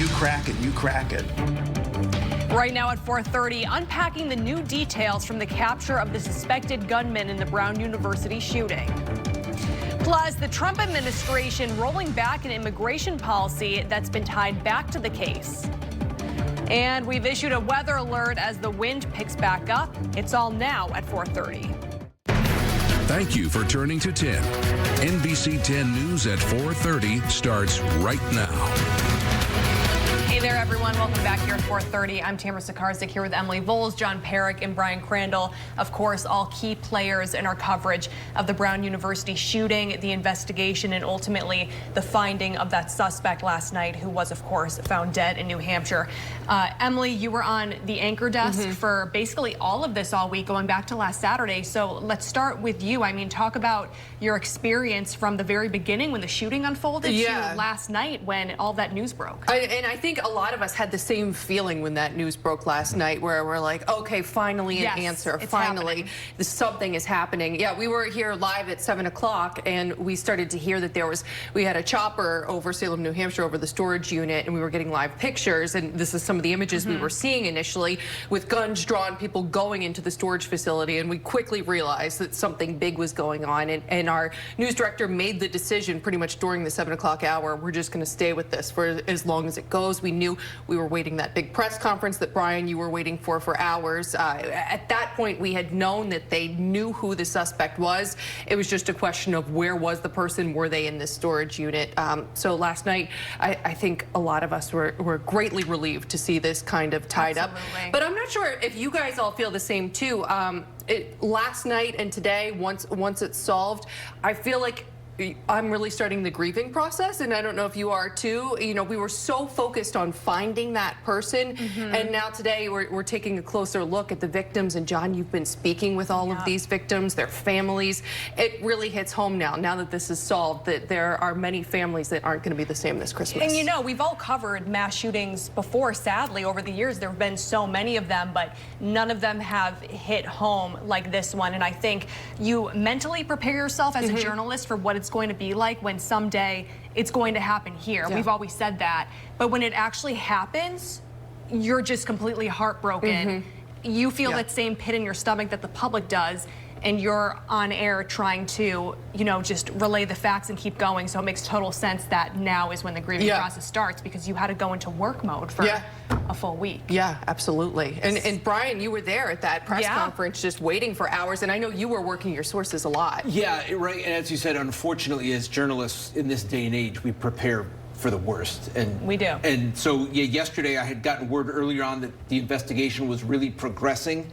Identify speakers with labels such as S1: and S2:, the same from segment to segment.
S1: you crack it, you crack it.
S2: Right now at 4:30, unpacking the new details from the capture of the suspected gunman in the Brown University shooting. Plus, the Trump administration rolling back an immigration policy that's been tied back to the case. And we've issued a weather alert as the wind picks back up. It's all now at 4:30.
S3: Thank you for turning to 10. NBC 10 News at 4:30 starts right now.
S2: Hey there, everyone. Welcome back here at 4:30. I'm Tamara Sakarzik here with Emily Voles, John Perrick, and Brian Crandall. Of course, all key players in our coverage of the Brown University shooting, the investigation, and ultimately the finding of that suspect last night who was, of course, found dead in New Hampshire. Emily, you were on the anchor desk for basically all of this all week, going back to last Saturday. So let's start with you. I mean, talk about your experience from the very beginning when the shooting unfolded to last night when all that news broke.
S4: And I think a lot of us had the same feeling when that news broke last night, where we're like, okay, finally an answer. Finally, something is happening. Yeah, we were here live at 7 o'clock, and we started to hear that we had a chopper over Salem, New Hampshire, over the storage unit, and we were getting live pictures. And this is some of the images we were seeing initially, with guns drawn, people going into the storage facility. And we quickly realized that something big was going on. And our news director made the decision pretty much during the 7 o'clock hour, we're just going to stay with this for as long as it goes. We knew we were waiting that big press conference that, Brian, you were waiting for hours. At that point, we had known that they knew who the suspect was. It was just a question of where was the person, were they in this storage unit? So last night, I think a lot of us were greatly relieved to see this kind of tied up. But I'm not sure if you guys all feel the same too. Last night and today, once it's solved, I feel like I'm really starting the grieving process, and I don't know if you are too. You know, we were so focused on finding that person, and now today we're taking a closer look at the victims. And John, you've been speaking with all of these victims, their families. It really hits home now that this is solved, that there are many families that aren't going to be the same this Christmas.
S2: And you know, we've all covered mass shootings before, sadly, over the years. There have been so many of them, but none of them have hit home like this one. And I think you mentally prepare yourself as a journalist for what it's going to be like when someday it's going to happen here. We've always said that. But when it actually happens, you're just completely heartbroken. You feel that same pit in your stomach that the public does, and you're on air trying to, you know, just relay the facts and keep going. So it makes total sense that now is when the grieving process starts, because you had to go into work mode for a full week. Yeah, absolutely. And Brian, you were there at that press conference just waiting for hours, and I know you were working your sources a lot.
S5: Yeah, right. And as you said, unfortunately, as journalists in this day and age, we prepare for the worst. And
S2: we do.
S5: And so, yeah, yesterday I had gotten word earlier on that the investigation was really progressing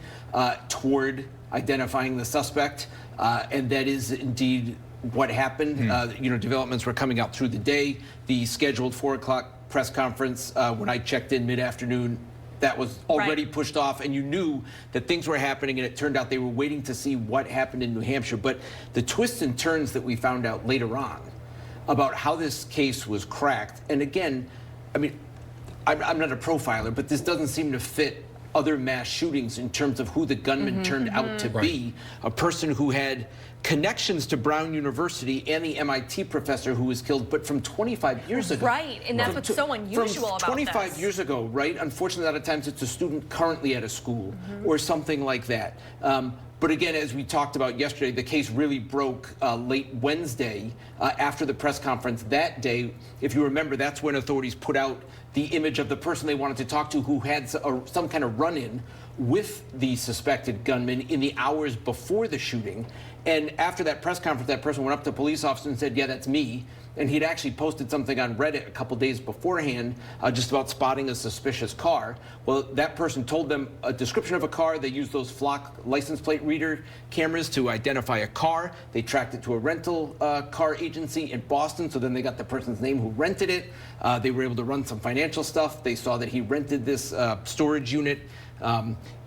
S5: toward identifying the suspect, and that is indeed what happened. You know, developments were coming out through the day. The scheduled 4 o'clock press conference, when I checked in mid-afternoon, that was already pushed off, and you knew that things were happening, and it turned out they were waiting to see what happened in New Hampshire. But the twists and turns that we found out later on about how this case was cracked, and again, I mean, I'm not a profiler, but this doesn't seem to fit other mass shootings in terms of who the gunman turned out to be, a person who had connections to Brown University and the MIT professor who was killed, but from 25 years ago.
S2: Right, and that's what's so unusual about
S5: 25 years ago, right? Unfortunately, a lot of times it's a student currently at a school or something like that. But again, as we talked about yesterday, the case really broke late Wednesday after the press conference that day. If you remember, that's when authorities put out the image of the person they wanted to talk to who had some kind of run-in with the suspected gunman in the hours before the shooting. And after that press conference, that person went up to police officer and said, yeah, that's me. And he'd actually posted something on Reddit a couple days beforehand just about spotting a suspicious car. Well, that person told them a description of a car. They used those flock license plate reader cameras to identify a car. They tracked it to a rental car agency in Boston. So then they got the person's name who rented it. They were able to run some financial stuff. They saw that he rented this storage unit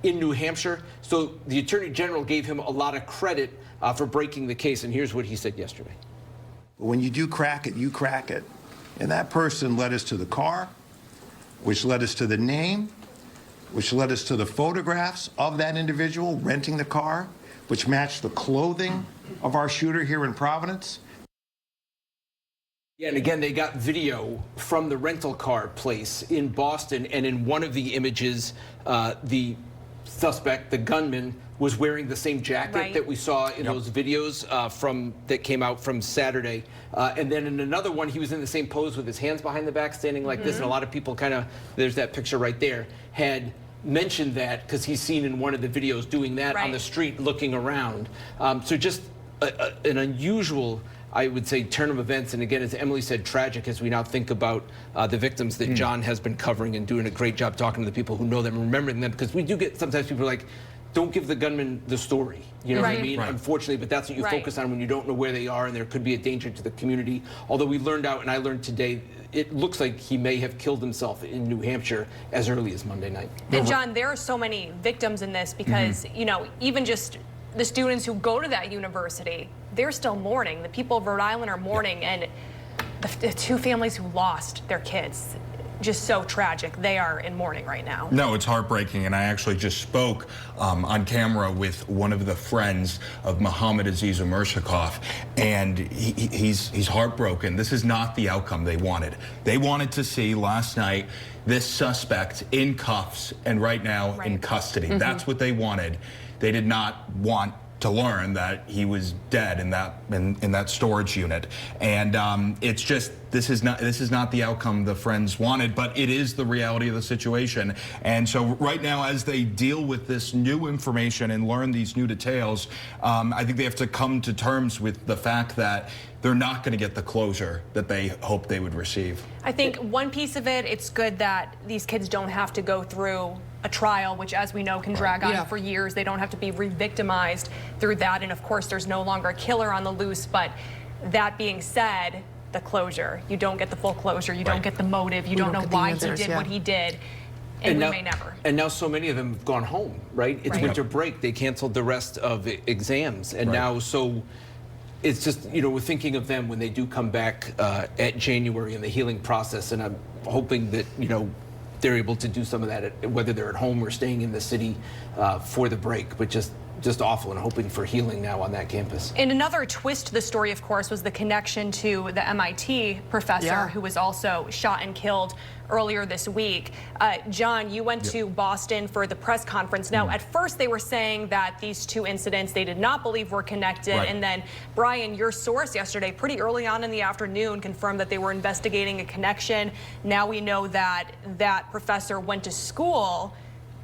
S5: in New Hampshire. So the Attorney General gave him a lot of credit for breaking the case. And here's what he said yesterday.
S1: When you do crack it, you crack it. And that person led us to the car, which led us to the name, which led us to the photographs of that individual renting the car, which matched the clothing of our shooter here in Providence.
S5: Yeah, and again, they got video from the rental car place in Boston, and in one of the images, the suspect, the gunman, was wearing the same jacket that we saw in those videos that came out from Saturday. And then in another one, he was in the same pose with his hands behind the back, standing like this. And a lot of people there's that picture right there, had mentioned that because he's seen in one of the videos doing that on the street, looking around. So just an unusual, I would say, turn of events. And again, as Emily said, tragic as we now think about the victims that John has been covering and doing a great job talking to the people who know them and remembering them. Because we do get sometimes people are like, don't give the gunman the story. You know what I mean? Unfortunately, but that's what you focus on when you don't know where they are and there could be a danger to the community. Although we learned out, and I learned today, it looks like he may have killed himself in New Hampshire as early as Monday night.
S2: And John, there are so many victims in this because, you know, even just the students who go to that university, they're still mourning. The people of Rhode Island are mourning, and the two families who lost their kids, just so tragic. They are in mourning right now.
S6: No, it's heartbreaking, and I actually just spoke on camera with one of the friends of Mohammed Aziz Umershikov, and he's heartbroken. This is not the outcome they wanted. They wanted to see last night this suspect in cuffs and right now in custody. That's what they wanted. They did not want to learn that he was dead in that storage unit, and it's just this is not the outcome the friends wanted, but it is the reality of the situation. And so right now, as they deal with this new information and learn these new details, I think they have to come to terms with the fact that they're not going to get the closure that they hoped they would receive.
S2: I think one piece of it, it's good that these kids don't have to go through a trial, which, as we know, can drag on for years. They don't have to be re-victimized through that. And of course, there's no longer a killer on the loose. But that being said, the closure, you don't get the full closure. You don't get the motive. You don't know why he did what he did. And we may never.
S5: And now so many of them have gone home, right? It's winter break. They canceled the rest of exams. And now, so it's just, you know, we're thinking of them when they do come back at January in the healing process. And I'm hoping that, you know, they're able to do some of that, whether they're at home or staying in the city for the break, but just awful, and hoping for healing now on that campus.
S2: And another twist to the story, of course, was the connection to the MIT professor who was also shot and killed earlier this week. John, you went to Boston for the press conference. Now, at first they were saying that these two incidents they did not believe were connected. And then, Brian, your source yesterday, pretty early on in the afternoon, confirmed that they were investigating a connection. Now we know that that professor went to school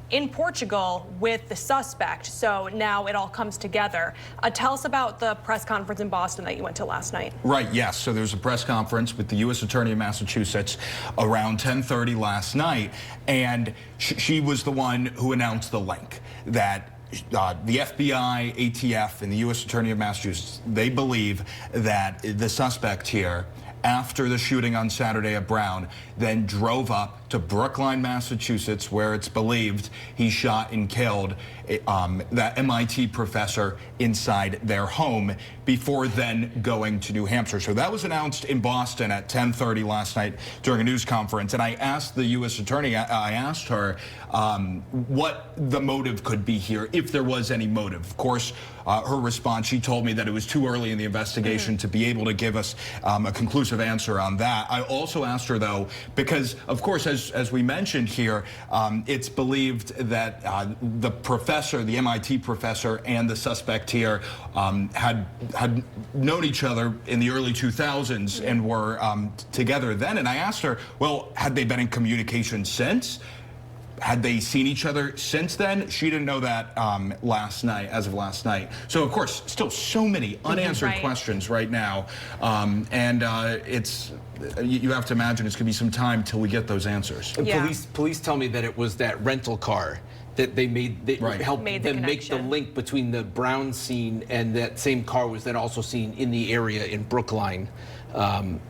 S2: in Portugal with the suspect. So now it all comes together. Tell us about the press conference in Boston that you went to last night.
S6: Right, yes. So there's a press conference with the U.S. Attorney of Massachusetts around 10:30 last night, and she was the one who announced the link that the FBI, ATF, and the U.S. Attorney of Massachusetts, they believe that the suspect here, after the shooting on Saturday at Brown, then drove up to Brookline, Massachusetts, where it's believed he shot and killed that MIT professor inside their home before then going to New Hampshire. So that was announced in Boston at 10:30 last night during a news conference. And I asked the U.S. Attorney, I asked her what the motive could be here, if there was any motive. Of course, her response, she told me that it was too early in the investigation to be able to give us a conclusive answer on that. I also asked her, though, because, of course, as we mentioned here, it's believed that the professor, the MIT professor, and the suspect here had known each other in the early 2000s and were together then. And I asked her, well, had they been in communication since? Had they seen each other since then? She didn't know that last night, as of last night. So, of course, still so many unanswered questions right now. It's, you have to imagine it's going to be some time till we get those answers.
S5: And police tell me that it was that rental car that they made, that helped them make the link between the Brown scene, and that same car was then also seen in the area in Brookline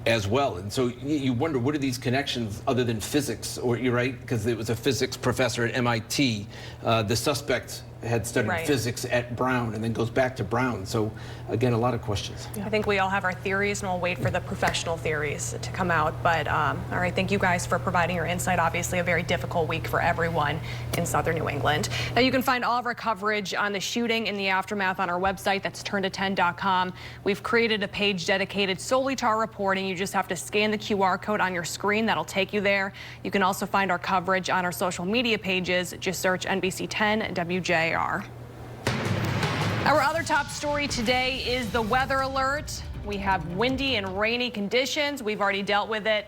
S5: as well. And so you wonder, what are these connections other than physics? Or you're right, because it was a physics professor at MIT. The suspect had studied physics at Brown and then goes back to Brown. So again, a lot of questions.
S2: I think we all have our theories, and we'll wait for the professional theories to come out. But all right, thank you guys for providing your insight. Obviously a very difficult week for everyone in southern New England. Now you can find all of our coverage on the shooting and the aftermath on our website. That's turnto10.com. We've created a page dedicated solely to our reporting. You just have to scan the QR code on your screen. That'll take you there. You can also find our coverage on our social media pages. Just search NBC10 WJR. Our other top story today is the weather alert. We have windy and rainy conditions. We've already dealt with it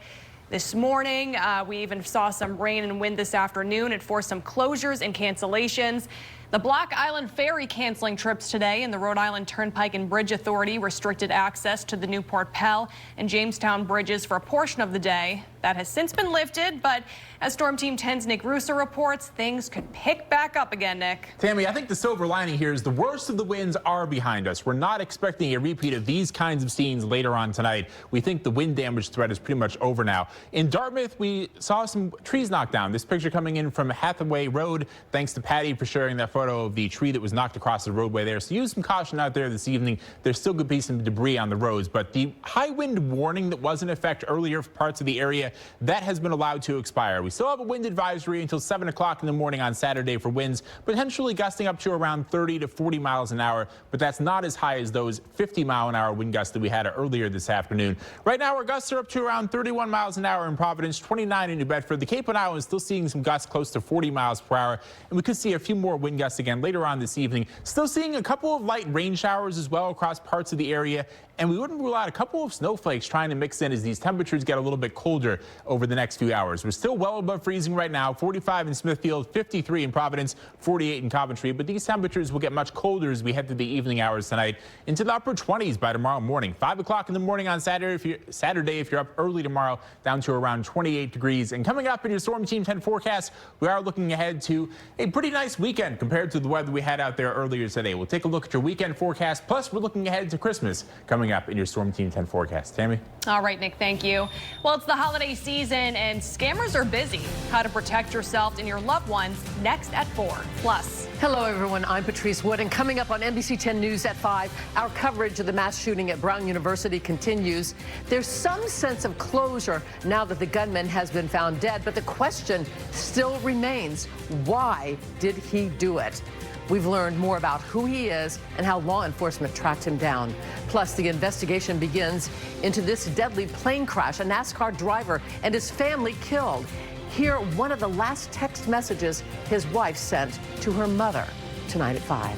S2: this morning. We even saw some rain and wind this afternoon. It forced some closures and cancellations. The Block Island Ferry canceling trips today, and the Rhode Island Turnpike and Bridge Authority restricted access to the Newport Pell and Jamestown bridges for a portion of the day. That has since been lifted, but as Storm Team 10's Nick Russo reports, things could pick back up again, Nick.
S7: Tammy, I think the silver lining here is the worst of the winds are behind us. We're not expecting a repeat of these kinds of scenes later on tonight. We think the wind damage threat is pretty much over now. In Dartmouth, we saw some trees knocked down. This picture coming in from Hathaway Road. Thanks to Patty for sharing that photo of the tree that was knocked across the roadway there. So use some caution out there this evening. There still could be some debris on the roads, but the high wind warning that was in effect earlier for parts of the area, that has been allowed to expire. We still have a wind advisory until 7 o'clock in the morning on Saturday for winds, potentially gusting up to around 30 to 40 miles an hour, but that's not as high as those 50-mile-an-hour wind gusts that we had earlier this afternoon. Right now, our gusts are up to around 31 miles an hour in Providence, 29 in New Bedford. The Cape and Islands still seeing some gusts close to 40 miles per hour, and we could see a few more wind gusts again later on this evening. Still seeing a couple of light rain showers as well across parts of the area, and we wouldn't rule out a couple of snowflakes trying to mix in as these temperatures get a little bit colder over the next few hours. We're still well above freezing right now, 45 in Smithfield, 53 in Providence, 48 in Coventry, but these temperatures will get much colder as we head through the evening hours tonight into the upper 20s by tomorrow morning. 5 o'clock in the morning on Saturday if you're up early tomorrow, down to around 28 degrees. And coming up in your Storm Team 10 forecast, we are looking ahead to a pretty nice weekend compared to the weather we had out there earlier today. We'll take a look at your weekend forecast, plus we're looking ahead to Christmas coming up in your Storm Team 10 forecast. Tammy?
S2: All right, Nick, thank you. Well, it's the holiday season and scammers are busy. How to protect yourself and your loved ones next at 4. Plus.
S8: Hello, everyone. I'm Patrice Wood, and coming up on NBC 10 News at 5, our coverage of the mass shooting at Brown University continues. There's some sense of closure now that the gunman has been found dead, but the question still remains, why did he do it? We've learned more about who he is and how law enforcement tracked him down. Plus, the investigation begins into this deadly plane crash, a NASCAR driver and his family killed. Hear one of the last text messages his wife sent to her mother tonight at 5.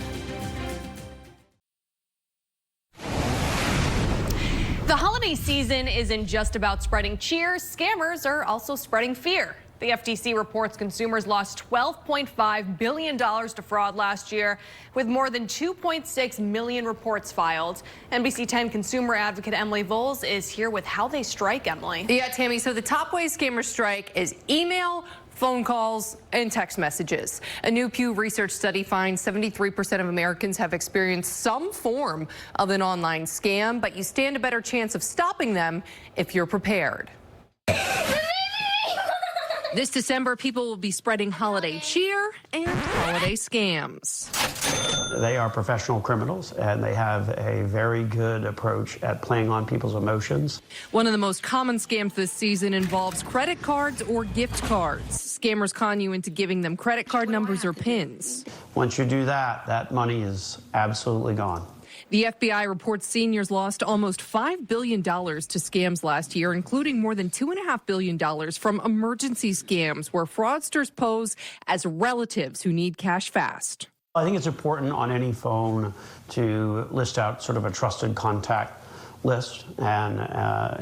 S2: The holiday season isn't just about spreading cheer. Scammers are also spreading fear. The FTC reports consumers lost $12.5 billion to fraud last year, with more than 2.6 million reports filed. NBC 10 consumer advocate Emily Voles is here with how they strike, Emily.
S4: Yeah, Tammy, so the top way scammers strike is email, phone calls, and text messages. A new Pew Research study finds 73% of Americans have experienced some form of an online scam, but you stand a better chance of stopping them if you're prepared. This December, people will be spreading holiday cheer and holiday scams.
S9: They are professional criminals, and they have a very good approach at playing on people's emotions.
S4: One of the most common scams this season involves credit cards or gift cards. Scammers con you into giving them credit card numbers or PINs.
S9: Once you do that, that money is absolutely gone.
S4: The FBI reports seniors lost almost $5 billion to scams last year, including more than $2.5 billion from emergency scams where fraudsters pose as relatives who need cash fast.
S9: I think it's important on any phone to list out sort of a trusted contact list and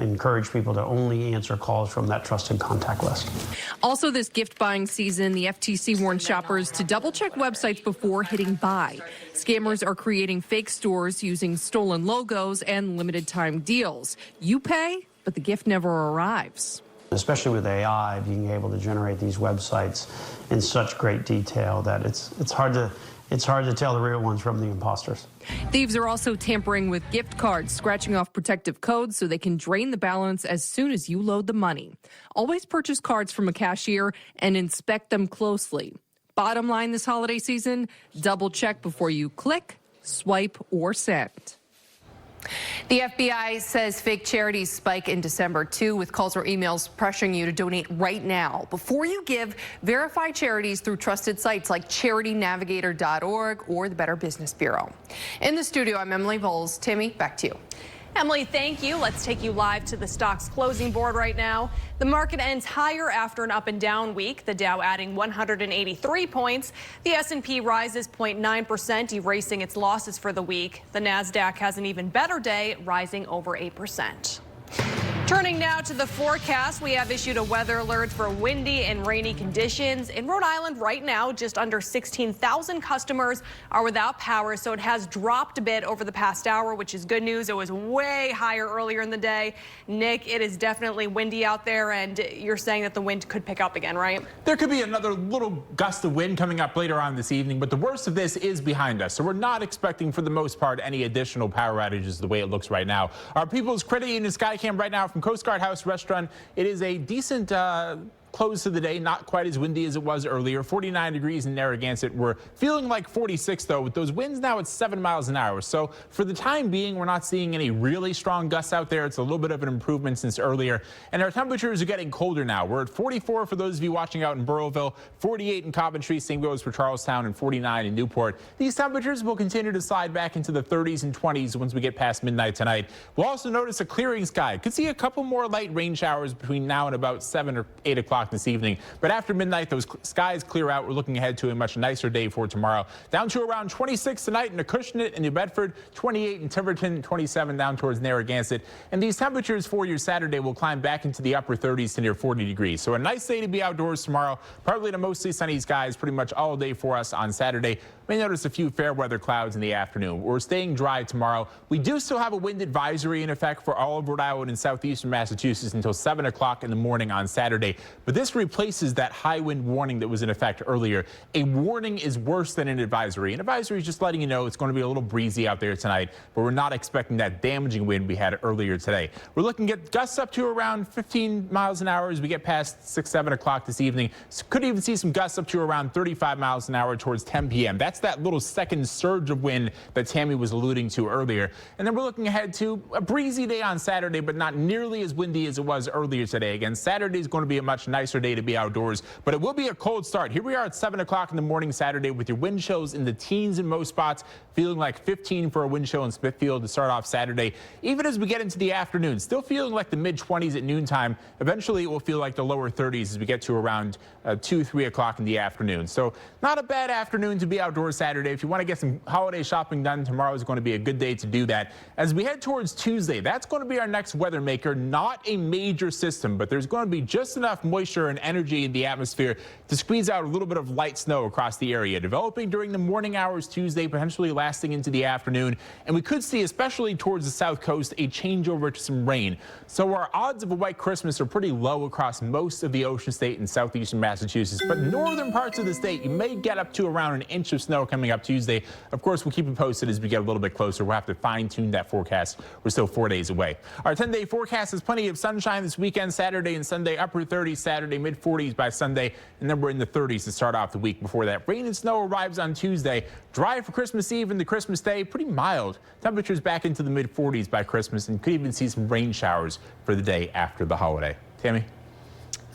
S9: encourage people to only answer calls from that trusted contact list.
S4: Also this gift buying season, the FTC warns shoppers to double check websites before hitting buy. Scammers are creating fake stores using stolen logos and limited time deals. You pay, but the gift never arrives.
S9: Especially with AI being able to generate these websites in such great detail that it's hard to tell the real ones from the imposters.
S4: Thieves are also tampering with gift cards, scratching off protective codes so they can drain the balance as soon as you load the money. Always purchase cards from a cashier and inspect them closely.
S10: Bottom line this holiday season, double check before you click, swipe, or send.
S4: The FBI says fake charities spike in December, too, with calls or emails pressuring you to donate right now. Before you give, verify charities through trusted sites like charitynavigator.org or the Better Business Bureau. In the studio, I'm Emily Bowles. Tammy, back to you.
S2: Emily, thank you. Let's take you live to the stocks closing board right now. The market ends higher after an up and down week. The Dow adding 183 points. The S&P rises 0.9%, erasing its losses for the week. The Nasdaq has an even better day, rising over 8%. Turning now to the forecast, we have issued a weather alert for windy and rainy conditions. In Rhode Island right now, just under 16,000 customers are without power, so it has dropped a bit over the past hour, which is good news. It was way higher earlier in the day. Nick, it is definitely windy out there, and you're saying that the wind could pick up again, right?
S7: There could be another little gust of wind coming up later on this evening, but the worst of this is behind us, so we're not expecting, for the most part, any additional power outages the way it looks right now. Our People's Credit Union Skycam right now from Coast Guard House Restaurant. It is a decent close to the day, not quite as windy as it was earlier. 49 degrees in Narragansett. We're feeling like 46 though, with those winds now at 7 miles an hour. So for the time being, we're not seeing any really strong gusts out there. It's a little bit of an improvement since earlier. And our temperatures are getting colder now. We're at 44 for those of you watching out in Burrowville, 48 in Coventry, same goes for Charlestown, and 49 in Newport. These temperatures will continue to slide back into the 30s and 20s once we get past midnight tonight. We'll also notice a clearing sky. Could see a couple more light rain showers between now and about 7 or 8 o'clock this evening. But after midnight, those skies clear out. We're looking ahead to a much nicer day for tomorrow. Down to around 26 tonight in Acushnet and New Bedford, 28 in Tiverton, 27 down towards Narragansett. And these temperatures for your Saturday will climb back into the upper 30s to near 40 degrees. So a nice day to be outdoors tomorrow. Partly to mostly sunny skies pretty much all day for us on Saturday. May notice a few fair weather clouds in the afternoon. We're staying dry tomorrow. We do still have a wind advisory in effect for all of Rhode Island and southeastern Massachusetts until 7 o'clock in the morning on Saturday. But this replaces that high wind warning that was in effect earlier. A warning is worse than an advisory. An advisory is just letting you know it's going to be a little breezy out there tonight, but we're not expecting that damaging wind we had earlier today. We're looking at gusts up to around 15 miles an hour as we get past 6, 7 o'clock this evening. Could even see some gusts up to around 35 miles an hour towards 10 p.m. That's that little second surge of wind that Tammy was alluding to earlier. And then we're looking ahead to a breezy day on Saturday, but not nearly as windy as it was earlier today. Again, Saturday is going to be a much nicer day to be outdoors, but it will be a cold start. Here we are at 7 o'clock in the morning Saturday with your wind chills in the teens in most spots, feeling like 15 for a wind chill in Smithfield to start off Saturday. Even as we get into the afternoon, still feeling like the mid-20s at noontime. Eventually, it will feel like the lower 30s as we get to around 2, 3 o'clock in the afternoon. So not a bad afternoon to be outdoors Saturday. If you want to get some holiday shopping done, tomorrow is going to be a good day to do that. As we head towards Tuesday, that's going to be our next weather maker. Not a major system, but there's going to be just enough moisture and energy in the atmosphere to squeeze out a little bit of light snow across the area, developing during the morning hours Tuesday, potentially lasting into the afternoon. And we could see, especially towards the south coast, a changeover to some rain. So our odds of a white Christmas are pretty low across most of the Ocean State and southeastern Massachusetts. But northern parts of the state, you may get up to around an inch of snow coming up Tuesday. Of course, we'll keep you posted as we get a little bit closer. We'll have to fine-tune that forecast. We're still 4 days away. Our 10-day forecast has plenty of sunshine this weekend, Saturday and Sunday, upper 30s Saturday, mid-40s by Sunday, and then we're in the 30s to start off the week before that. Rain and snow arrives on Tuesday. Dry for Christmas Eve and the Christmas Day, pretty mild. Temperatures back into the mid-40s by Christmas, and could even see some rain showers for the day after the holiday. Tammy?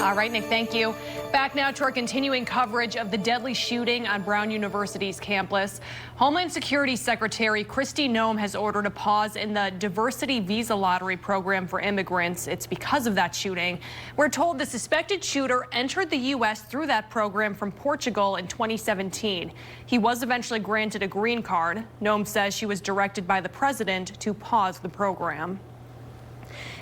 S2: All right, Nick, thank you. Back now to our continuing coverage of the deadly shooting on Brown University's campus. Homeland Security Secretary Kristi Noem has ordered a pause in the diversity visa lottery program for immigrants. It's because of that shooting. We're told the suspected shooter entered the U.S. through that program from Portugal in 2017. He was eventually granted a green card. Noem says she was directed by the president to pause the program.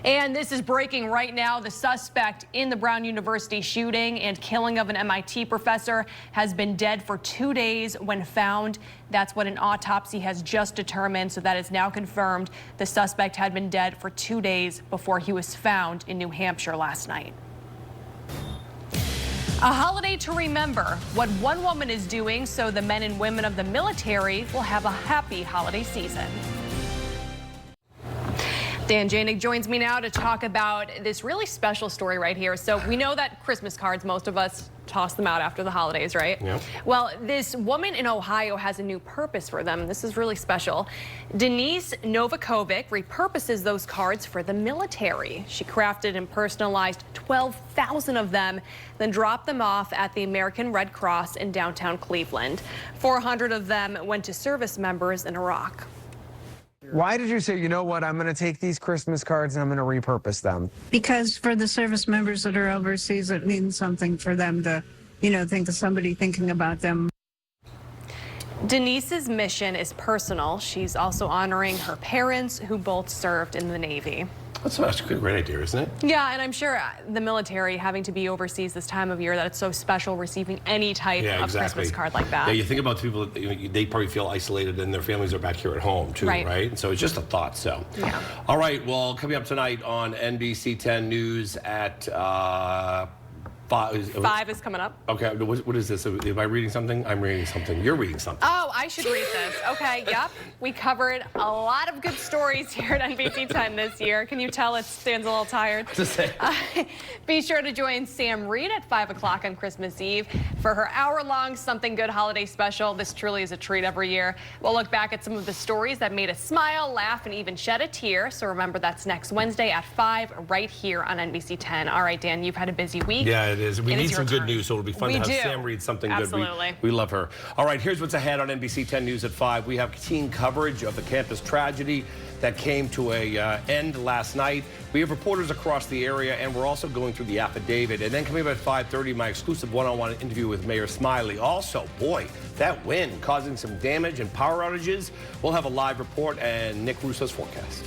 S2: And this is breaking right now. The suspect in the Brown University shooting and killing of an MIT professor has been dead for 2 days when found. That's what an autopsy has just determined. So that is now confirmed. The suspect had been dead for 2 days before he was found in New Hampshire last night. A holiday to remember what one woman is doing so the men and women of the military will have a happy holiday season. Dan Janig joins me now to talk about this really special story right here. So we know that Christmas cards, most of us toss them out after the holidays, right?
S11: Yeah.
S2: Well, this woman in Ohio has a new purpose for them. This is really special. Denise Novakovic repurposes those cards for the military. She crafted and personalized 12,000 of them, then dropped them off at the American Red Cross in downtown Cleveland. 400 of them went to service members in Iraq.
S12: Why did you say, you know what, I'm going to take these Christmas cards and I'm going to repurpose them?
S13: Because for the service members that are overseas, it means something for them to, think of somebody thinking about them.
S2: Denise's mission is personal. She's also honoring her parents who both served in the Navy.
S11: That's a great idea, isn't it?
S2: Yeah, and I'm sure the military having to be overseas this time of year, that it's so special receiving any type of Christmas card like that.
S11: Yeah, you think about the people that they probably feel isolated and their families are back here at home too, right? And so it's just a thought. So,
S2: yeah.
S11: All right, well, coming up tonight on NBC 10 News at
S2: 5 is coming up.
S11: Okay, what is this? Am I reading something? I'm reading something. You're reading something.
S2: Oh, I should read this. Okay, yep. We covered a lot of good stories here at NBC 10 this year. Can you tell it stands a little tired? Be sure to join Sam Reed at 5 o'clock on Christmas Eve for her hour-long Something Good holiday special. This truly is a treat every year. We'll look back at some of the stories that made us smile, laugh, and even shed a tear. So remember, that's next Wednesday at 5 right here on NBC 10. All right, Dan, you've had a busy week.
S11: Yeah, it is. We need some good news, so it'll be fun to have Sam read something
S2: Absolutely.
S11: good. We love her. All right, here's what's ahead on NBC 10 News at 5. We have team coverage of the campus tragedy that came to a end last night. We have reporters across the area, and we're also going through the affidavit. And then coming up at 5:30, my exclusive one-on-one interview with Mayor Smiley. Also, boy, that wind causing some damage and power outages. We'll have a live report and Nick Russo's forecast.